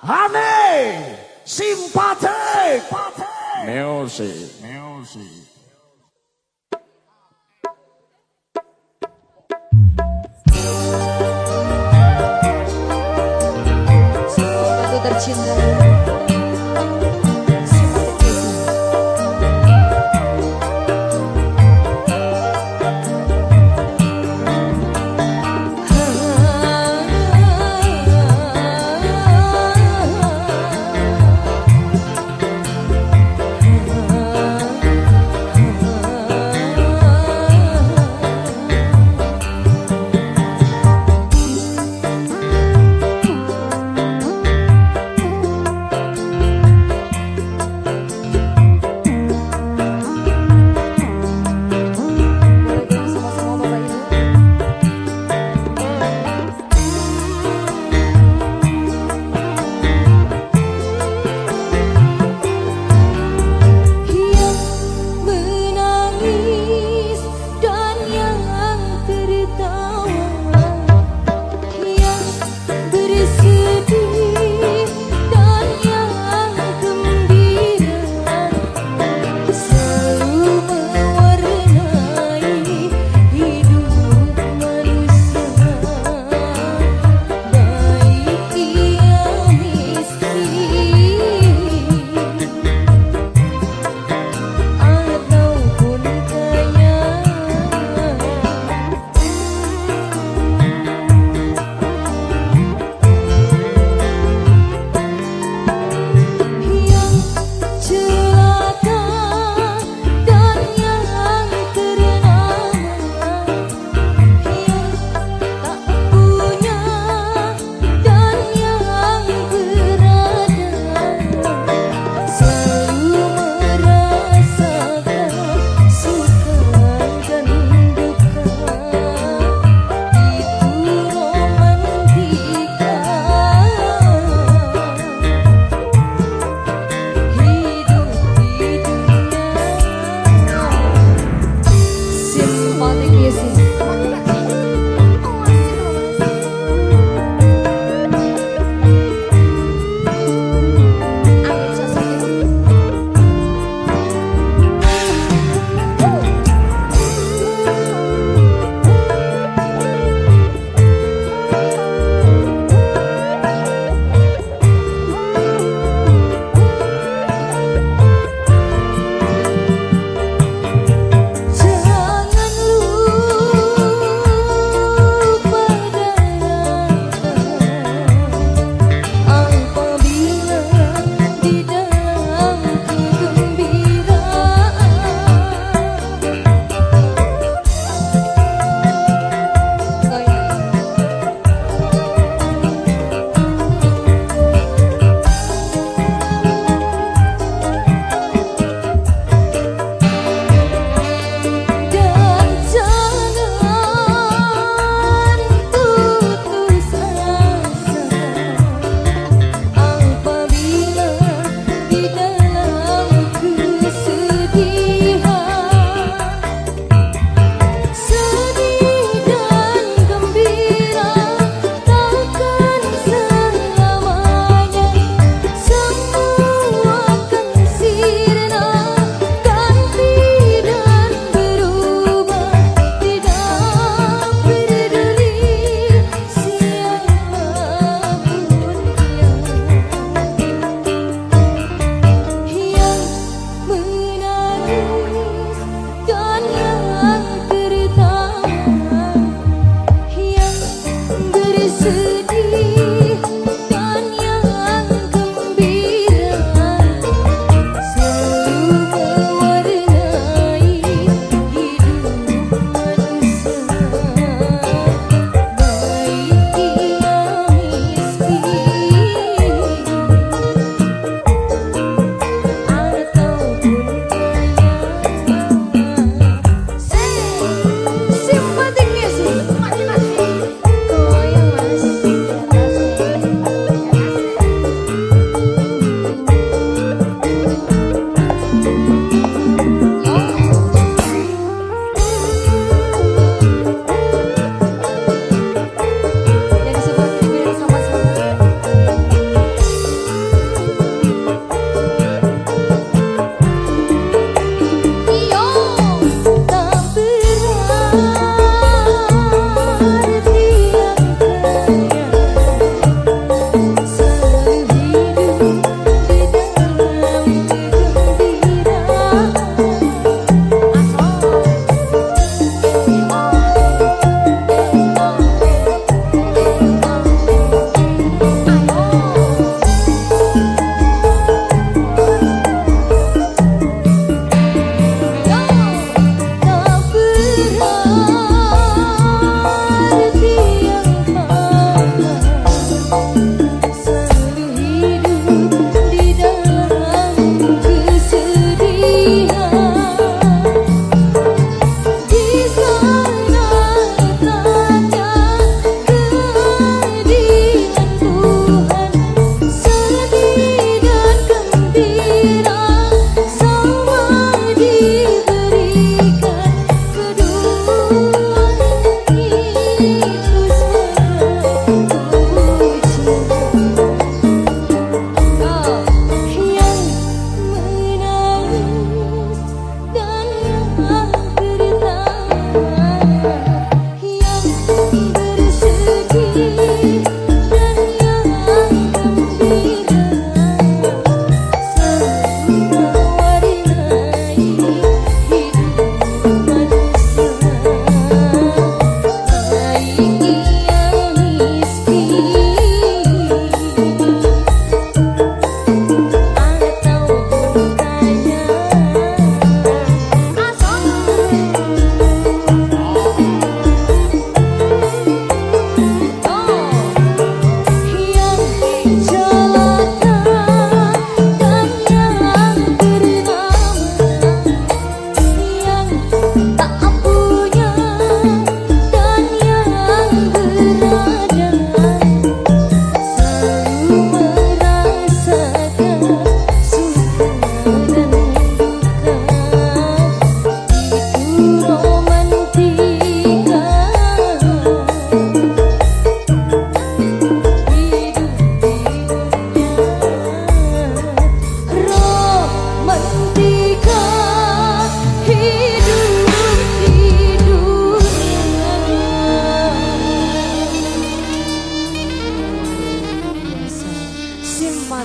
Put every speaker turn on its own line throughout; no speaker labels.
Ane simpatik
Music.
Lagu tercinta.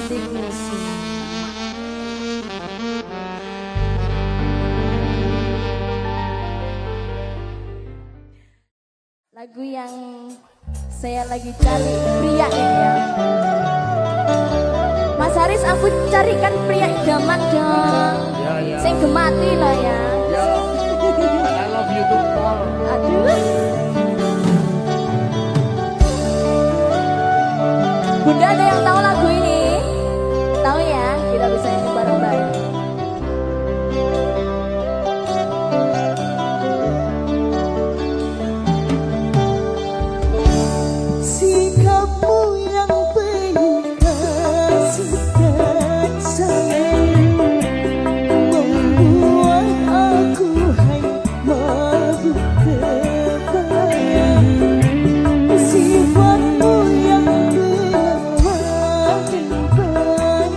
hatiku sih. Lagu yang saya lagi cari pria ini ya. Mas Haris, aku carikan pria idaman dong.
Ya.
Saya gemati lah ya.
Ya. I love you too, Paul.
Aduh. Bunda, ada yang tahu lagu ini? Tahu ya? Kita bisa nyanyi bareng-bareng.
Sikapmu yang penuh kasih dan sayang membuat aku hai mabuk kebayang. Sifatmu yang gelap dan pendiam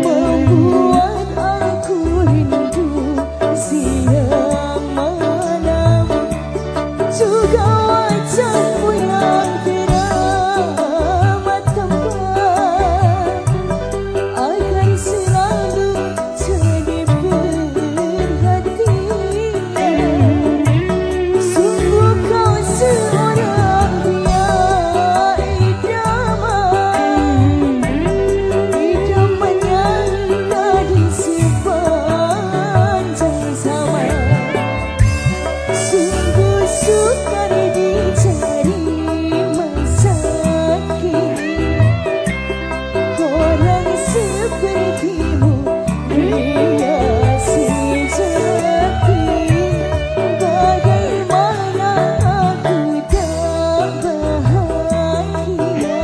membuat aku rindu siang malam. Juga wajahmu yang keramat tampan akan selalu jadi perhatian. Sungguh kau seorang pria idaman, idaman yang tak sepanjang zaman. Sungguh sukar dicari masa kini orang sepertimu, pria sejati. Bagaimana aku tak bahagia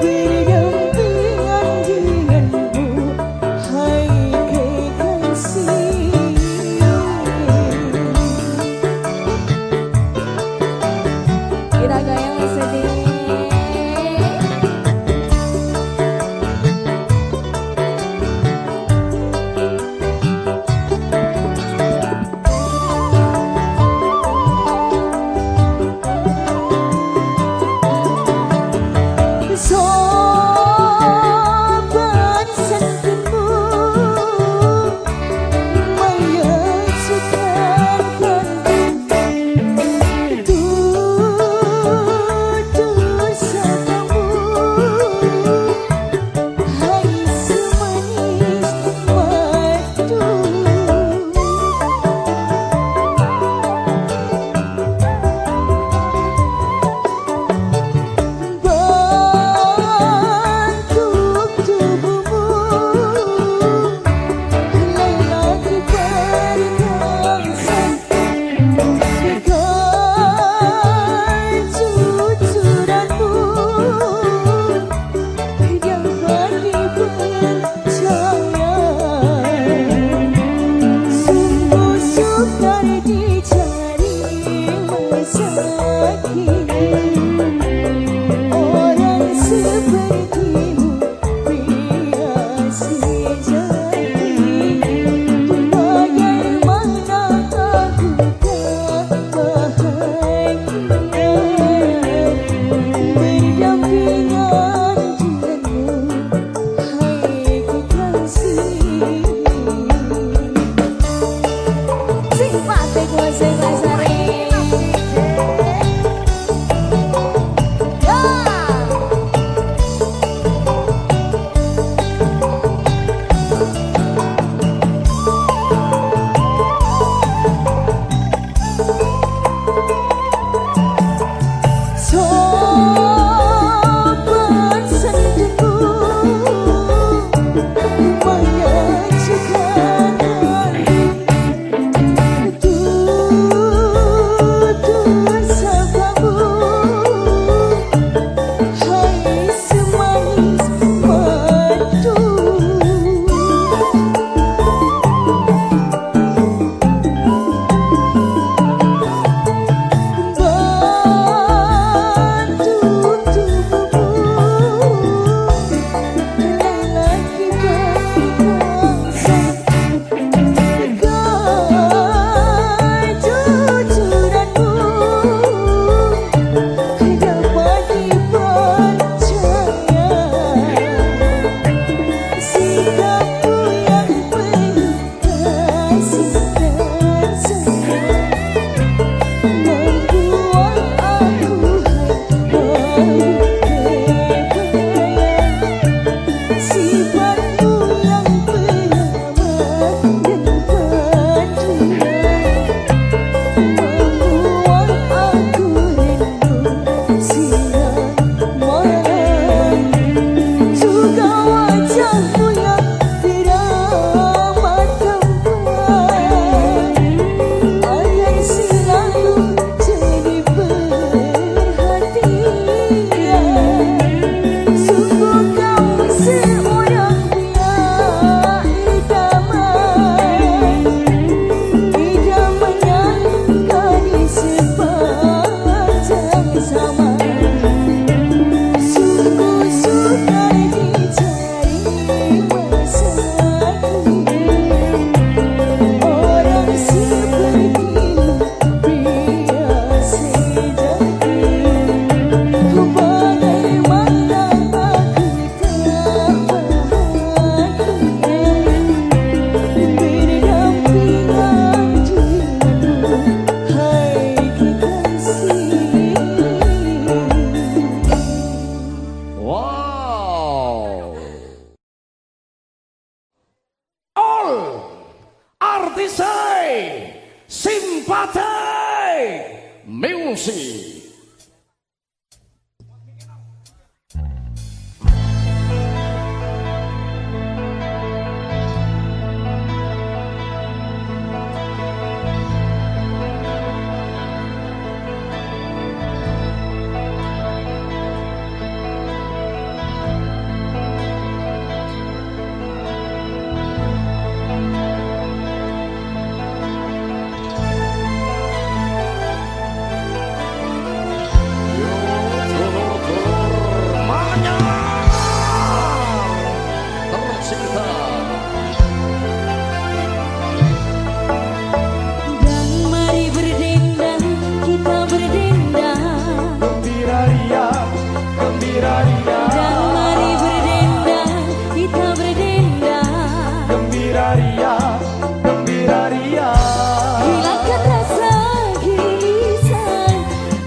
berdampingan denganmu, hai kekasih.
Kita goyang sedih.
Sopan santunmu mengecukarkan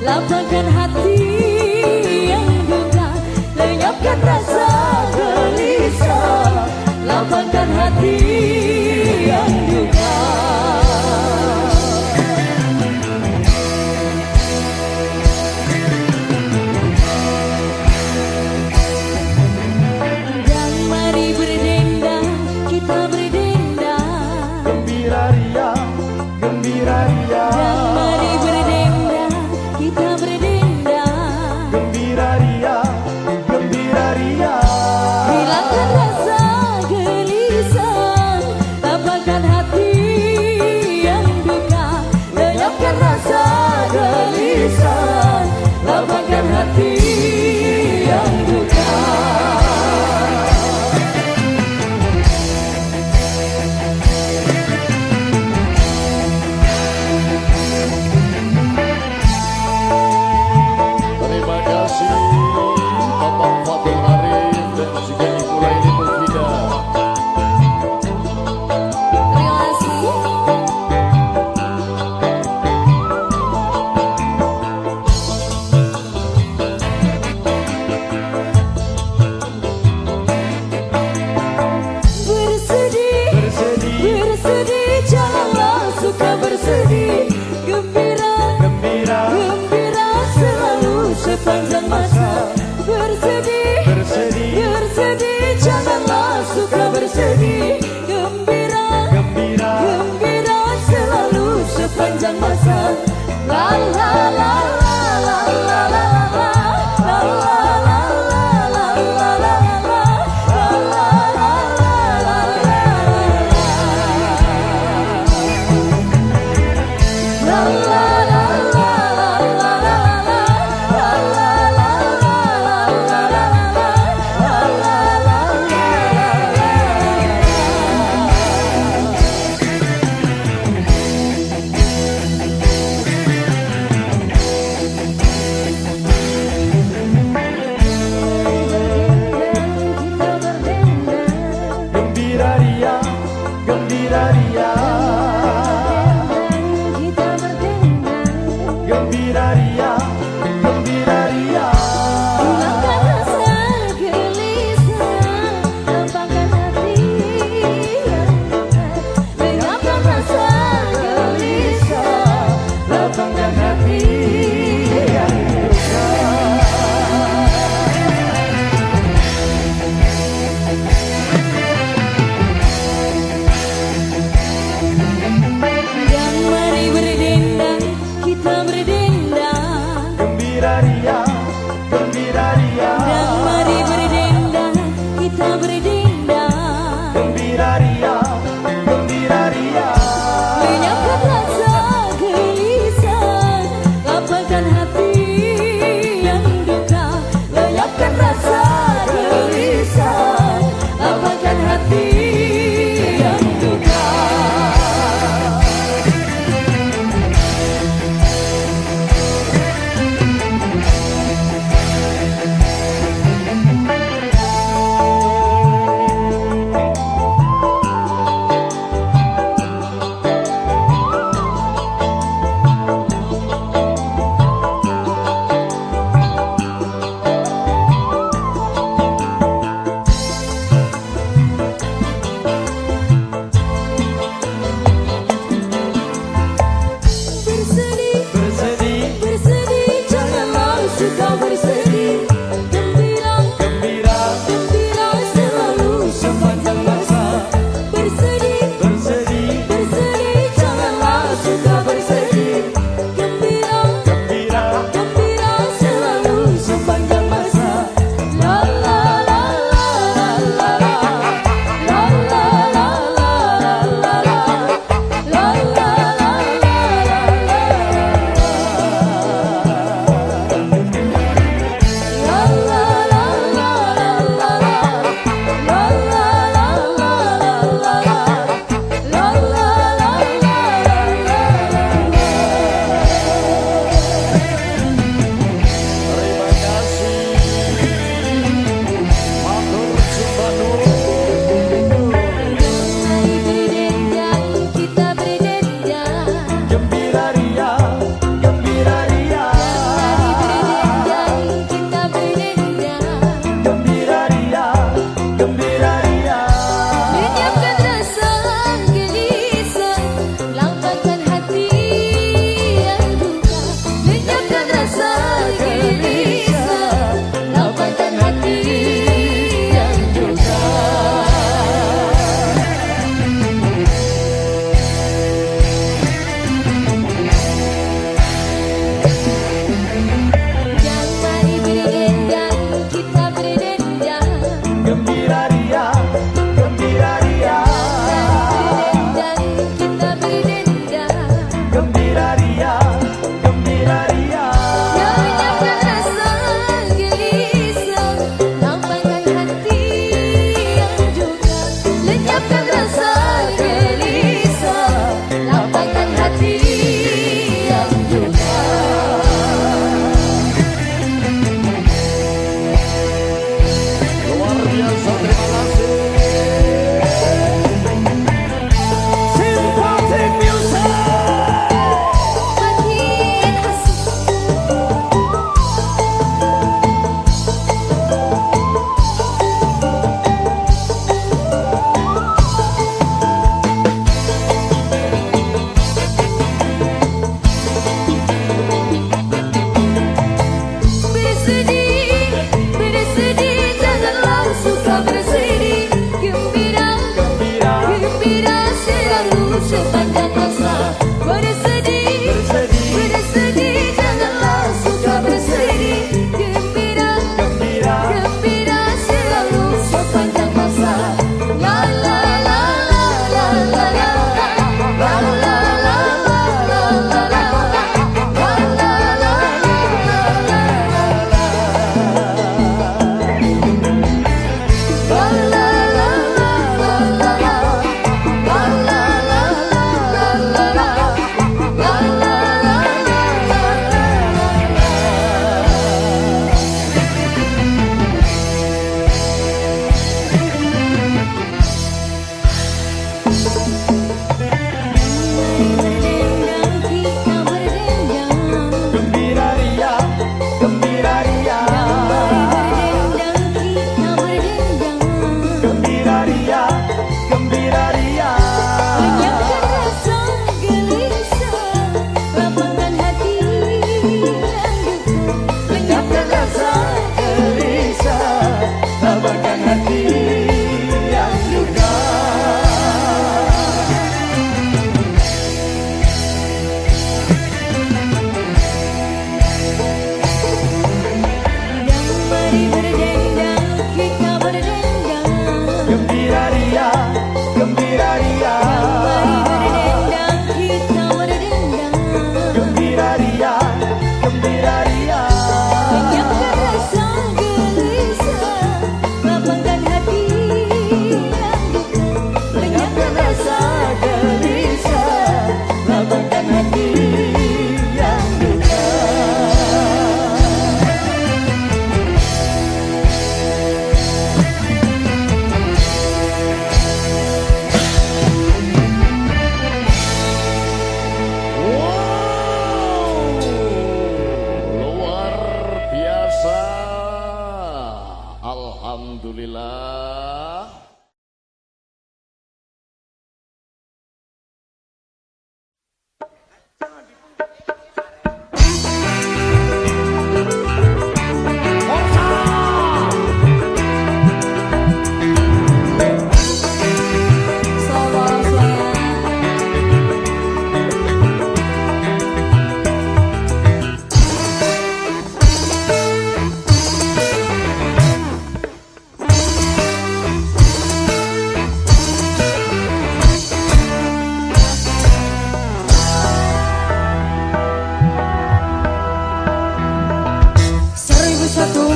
lapangkan hati yang duka, lenyapkan rasa gelisah, lapangkan hati yang duka. Dan mari berdendang, kita berdendang.
Gembira ria, gembira ria.
Dan mari berdendang, kita berdendang.
Gembira ria, gembira ria.
Hilangkan rasa gelisah, lapangkan hati yang duka, lenyapkan rasa gelisah, lapangkan hati yang duka.
Terima kasih Bapak Fatul Arif dan juga Ibu Laini Mufida.
Terima kasih.
Bersedih,
Bersedih,
bersedih, janganlah suka bersedih. Gembira,
gembira,
gembira selalu sepanjang masa. Bersedih,
bersedih,
bersedih, janganlah suka bersedih. Gembira,
gembira.
gembira selalu sepanjang masa. La la la la la la la la la la la la la la
Gembira ria, gembira ria. Gembira ria, gembira ria.
Hilangkan rasa gelisah, lapangkan hati yang duka, lenyapkan rasa gelisah, lapangkan hati yang duka. Dan mari berdendang, kita berdendang.
Gembira ria, gembira ria.
Dan mari berdendang, kita berdendang.
Gembira ria, gembira ria.
Lenyapkan rasa gelisah, lapangkan hati yang duka, lenyapkan rasa gelisah, lapangkan hati yang duka. Bersedih,
Bersedih,
bersedih, janganlah suka bersedih. Gembira,
gembira,
gembira selalu sepanjang masa. Bersedih,
bersedih,
bersedih, janganlah suka bersedih. Gembira,
gembira.
gembira selalu sepanjang masa. La la la la la la la. La la la la la la la. La la la la la la.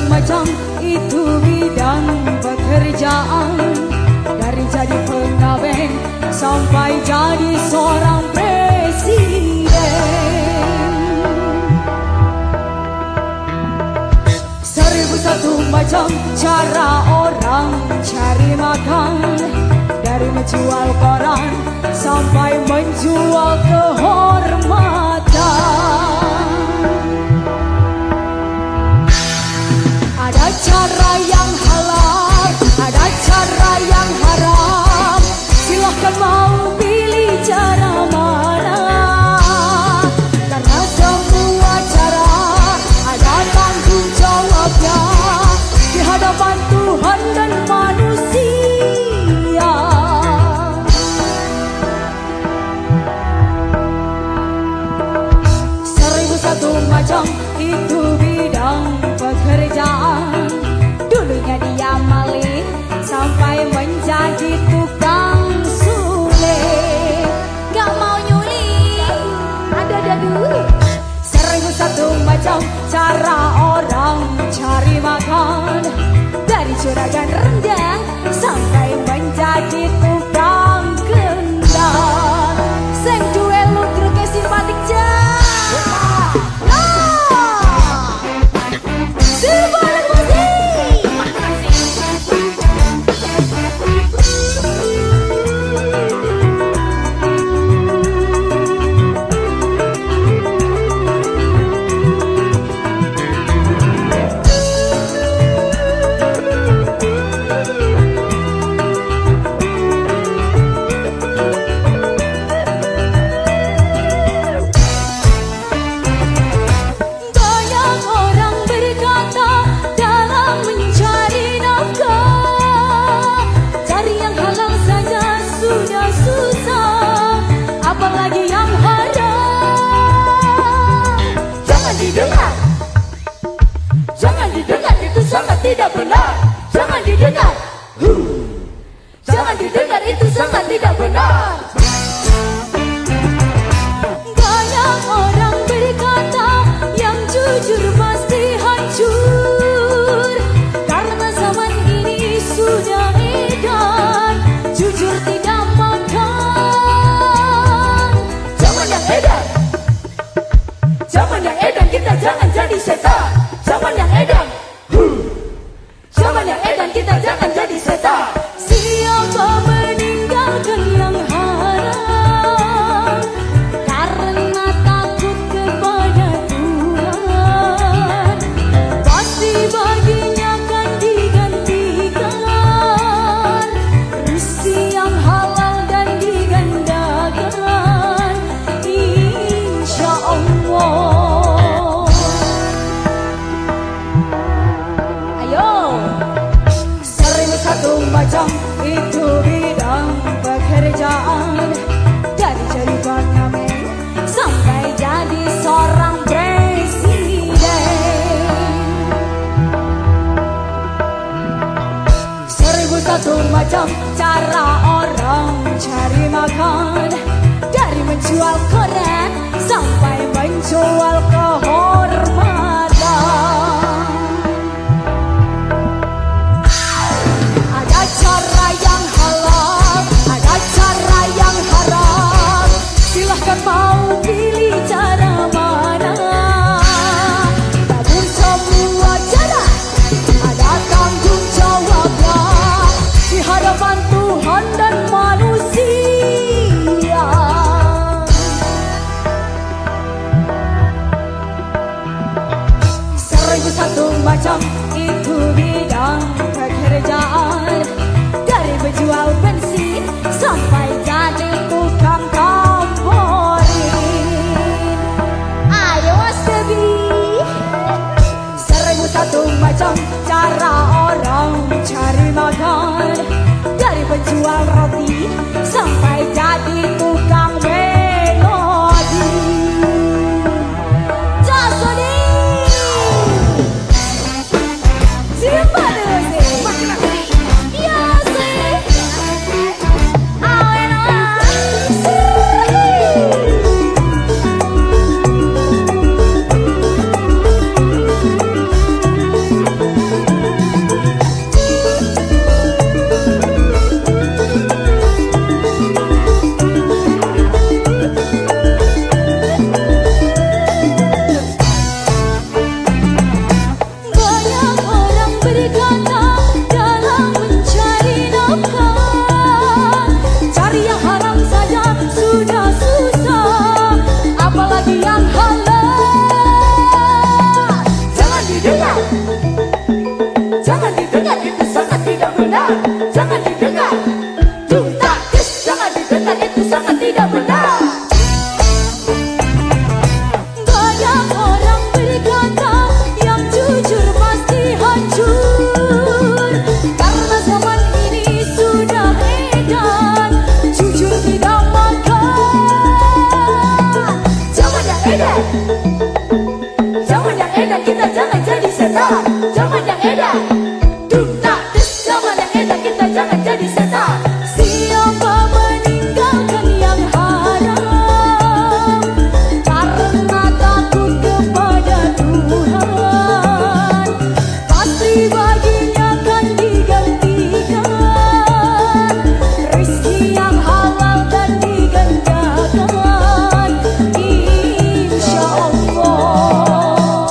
macam itu bidang pekerjaan. Dari jadi pengamen sampai jadi seorang presiden. 1001 macam cara orang cari makan. Dari menjual koran sampai menjual kehormatan. Ada cara yang halal, ada cara yang haram. Silahkan mau pilih cara mana. Karena semua cara ada tanggung jawabnya di hadapan Tuhan dan manusia. 1001 macam itu bidang pekerjaan. Dulunya dia maling sampai menjadi tukang suling.
Gak mau nyuling, ada duit.
1001 macam cara orang cari makan. Dari juragan rendah sampai menjadi tukang kendang. Sing duwe ludruknya simpatik jah. Simpatik musik. Banyak orang berkata dalam mencari nafkah, cari yang halal saja sudah susah, apalagi yang haram.
Jangan didengar, jangan didengar, itu sangat tidak benar. Jangan didengar, jangan didengar, itu sangat tidak benar.
Banyak orang berkata yang jujur pasti hancur. Karena zaman ini sudah edan, jujur tidak makan.
Zaman yang edan, zaman yang edan, kita jangan jadi setan. Zaman yang edan, zaman yang edan, kita jangan jadi setan.
Siapa meninggalkan yang haram karena takut kepada Tuhan, pasti baginya akan digantikan rezeki yang halal dan digandakan, insya Allah. Ayo, 1001 macam itu bidang pekerjaan. Dari jadi pengamen sampai jadi seorang presiden. 1001 macam cara orang cari makan. Dari menjual koran sampai menjual kehormatan. Ada cara yang halal, ada cara yang haram. Silahkan mau pilih cara mana. Namun semua cara ada tanggung jawabnya di hadapan Tuhan dan manusia. 1001 macam itu bidang pekerjaan. Dari berjual bensin sampai jadi tukang komporin.
Ayo Mas Baby.
1001 macam cara orang cari makan. Dari penjual roti sampai jadi tukang melodi. Jasoni. Simpatik musik. Ya sih. Awen
jadi setan. Zaman yang edan, dung tak des. Zaman yang edan kita jangan jadi setan.
Siapa meninggalkan yang haram karena takut kepada Tuhan, pasti baginya akan digantikan rezeki yang halal dan digandakan, insya Allah.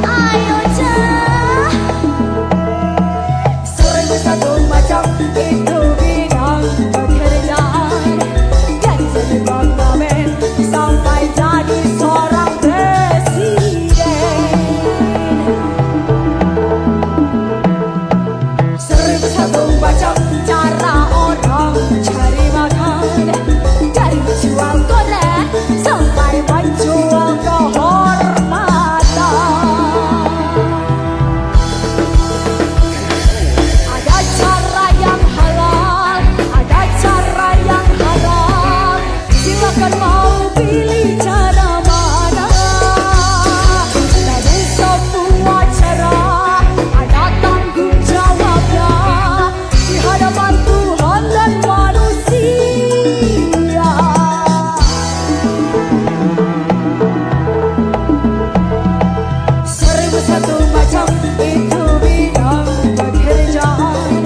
Ayo Cah,
Seribu satu macam itu bidang pekerjaan.
dari jadi pengamen sampai jadi seorang presiden.
Seribu satu macam
Cara orang cari makan, dari menjual korek sampai menjual kehormatan. Ada cara yang halal, ada cara yang haram. Silakan mau pilih cara mana. Dari semua cara ada tanggung jawabnya di hadapan Tuhan dan manusia.
seribu satu macam itu bidang pekerjaan.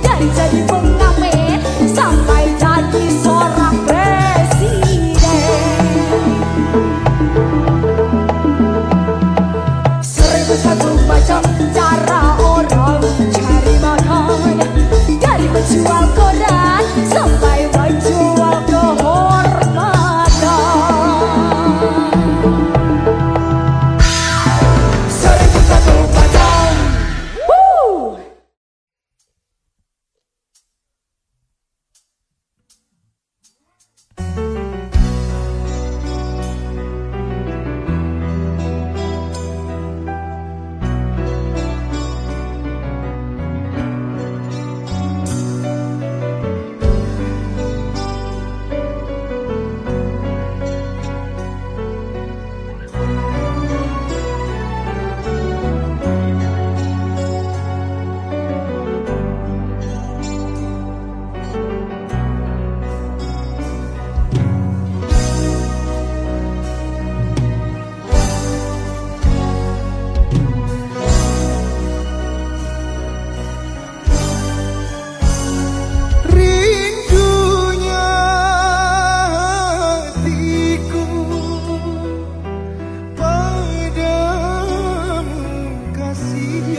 Dari jadi pengamen sampai jadi seorang presiden.
Seribu satu macam
Cara orang cari makan, dari menjual koran sampai menjual kehormatan.
seribu satu macam.
Rindunya hatiku padamu kasih.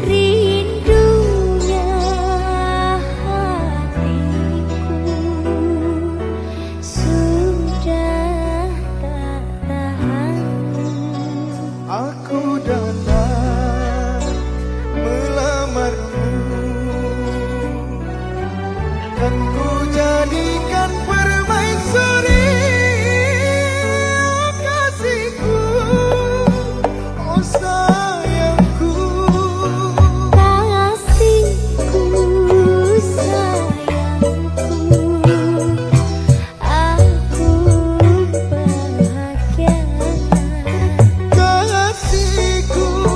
Rindunya hatiku sudah tak tahan.
Aku datang melamarmu dan ku jadikan permaisuri kasihku, oh sayangku.
Kasihku, sayangku, aku bahagia.
Kasihku,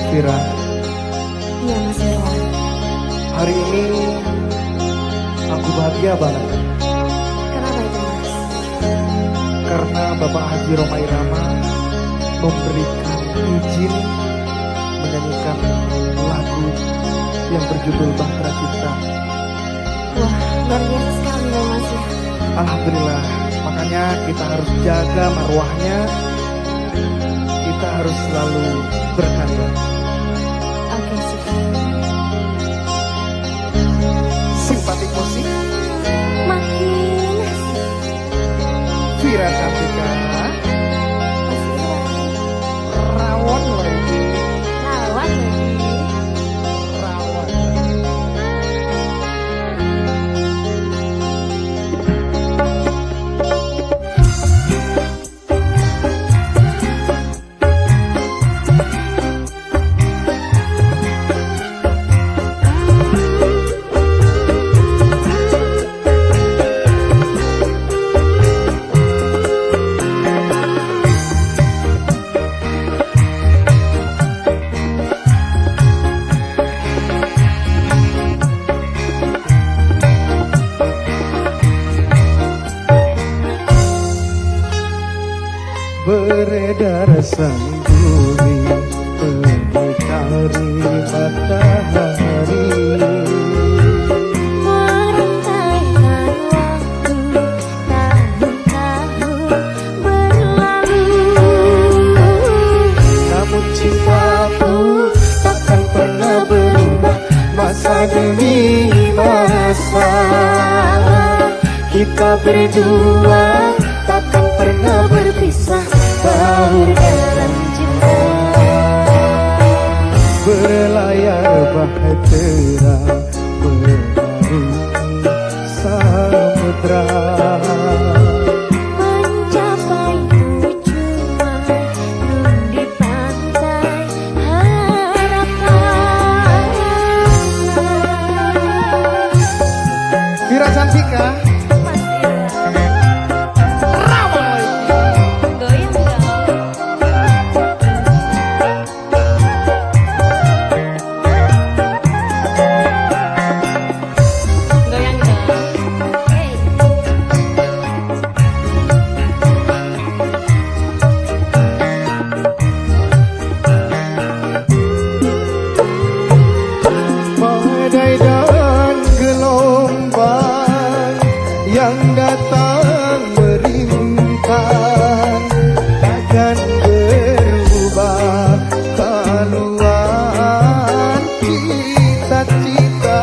Vira,
Iya Mas Irwan.
hari ini aku bahagia banget
Kenapa itu Mas?
karena Bapak Haji Roma Irama memberikan izin menyanyikan lagu yang berjudul Bahtera Cipta.
Wah, luar biasa sekali loh Mas ya.
Alhamdulillah, makanya kita harus jaga marwahnya. Kita harus selalu berkarya.
Oke sih.
Simpatik musik,
Makin asik.
Vira Cantika,
Mas Irwan.
rawon lagi,
Lawan lagi.
rawon. Beredar sang bumi mengitari matahari.
Merentaikan waktu tahun-tahun berlalu.
Namun cintaku takkan pernah berubah masa demi masa. Kita berdua takkan pernah berpisah, baur dalam cinta. Berlayar bahtera mengarungi samudra.
Mencapai tujuan nun di pantai harapan.
Vira Cantika,
Mas Irwan.
rawon lagi.
Goyang dong. Goyang dong. Hey.
Badai dan gelombang yang datang merintang takkan berubah haluan cita-cita.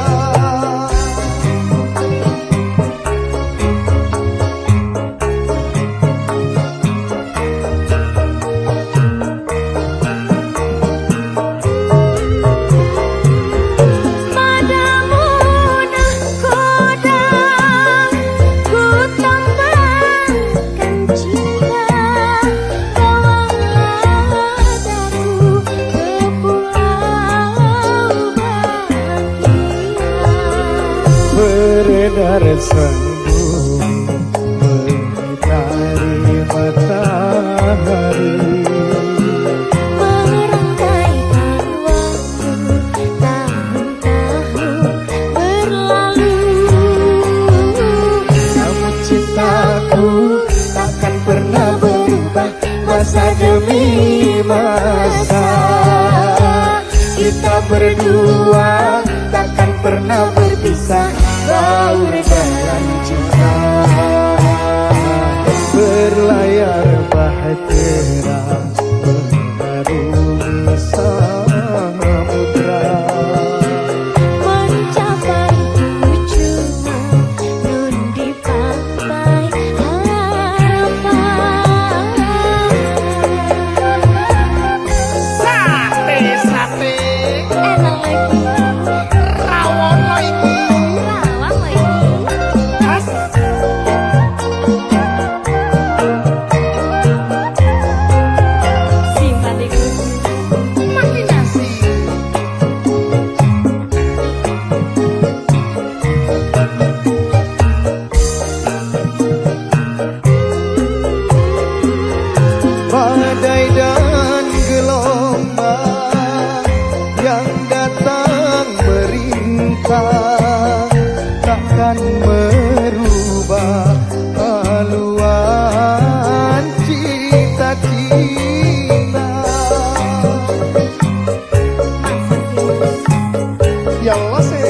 Padamu nahkoda ku tambahkan cinta. Bawalah daku ke pulau bahagia.
Beredar sang bumi mengitari matahari.
Merangkaikan waktu tahun-tahun berlalu.
Namun cintaku takkan pernah berubah masa demi masa. Kita berdua takkan pernah berpisah, baur dalam cinta. Berlayar bahtera mengarungi samudra.
Mencapai tujuan nun di pantai harapan.
Sate-sate,
Enak lagi.
rawon lagi.
Rawang lagi.
Khas. takkan merubah haluan cita-cita. Ya Allah sih.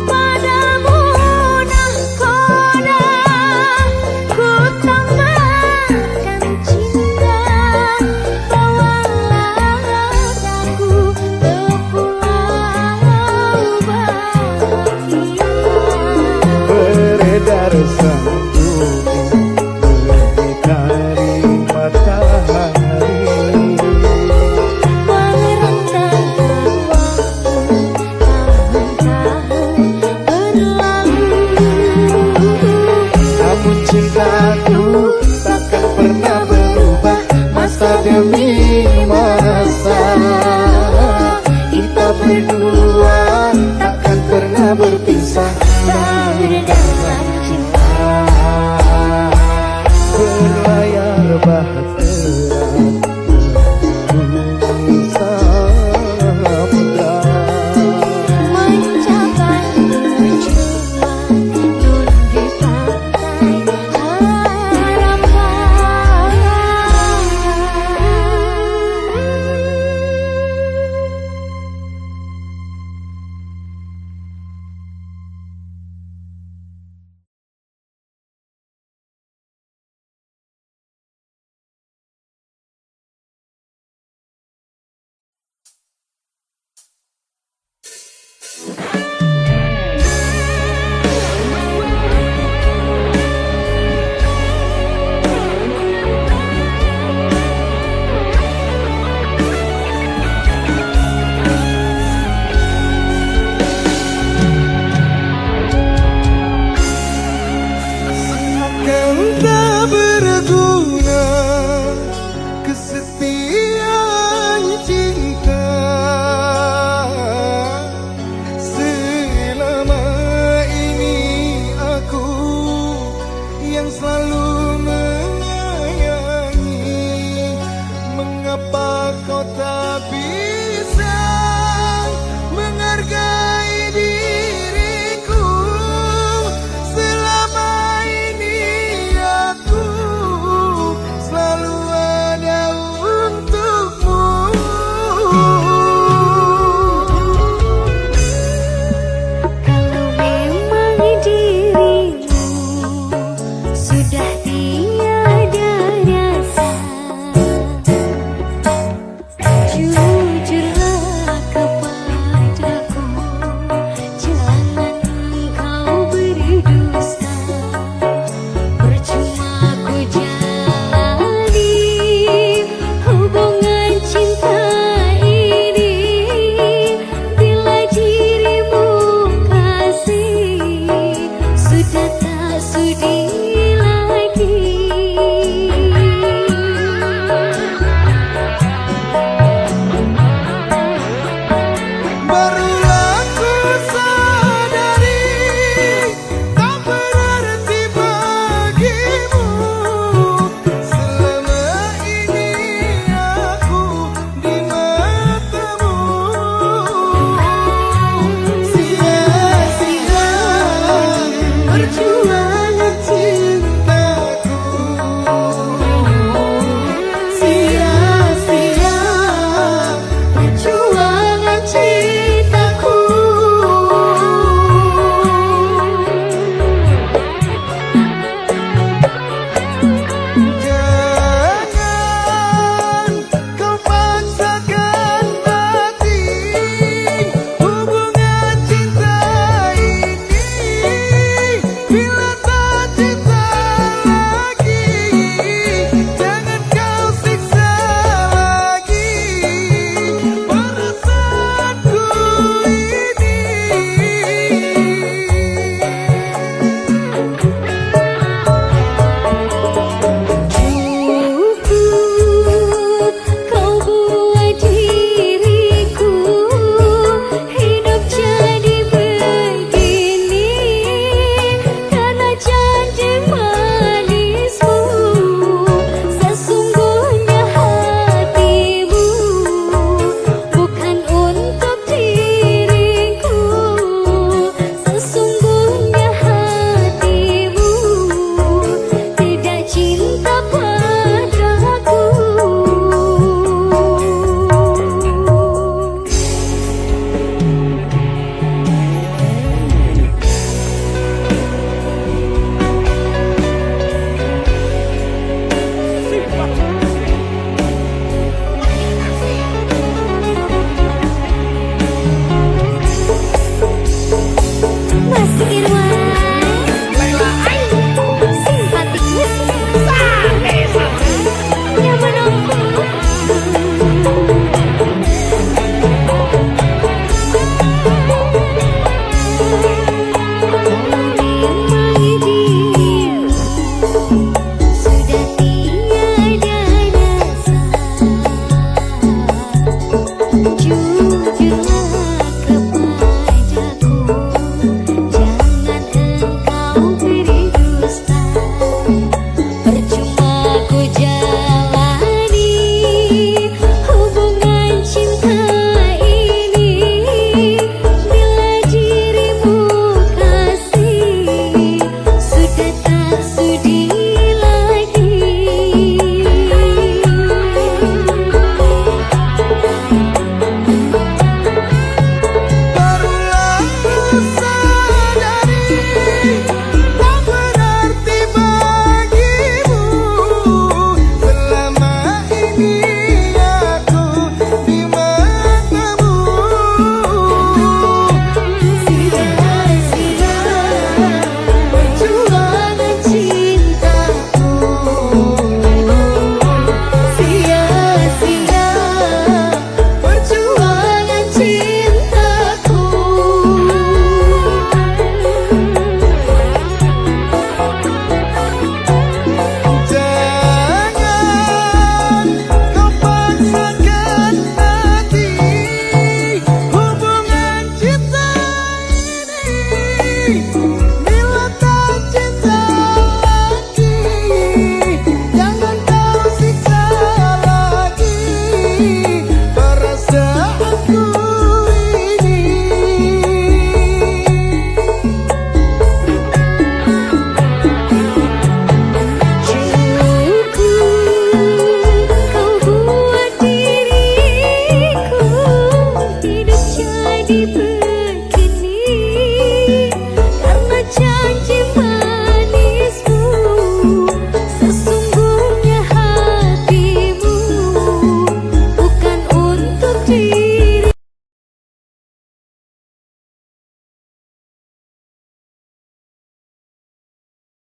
Padamu nahkoda ku tambahkan cinta, bawalah aku ke pulau bahagia.
Beredar sanjungi mengitari matahari,
Merentangkan waktu tahun-tahun berlalu.
namun cintaku takkan pernah berubah masa demi masa. Kita berdua takkan pernah berpisah.
Beredar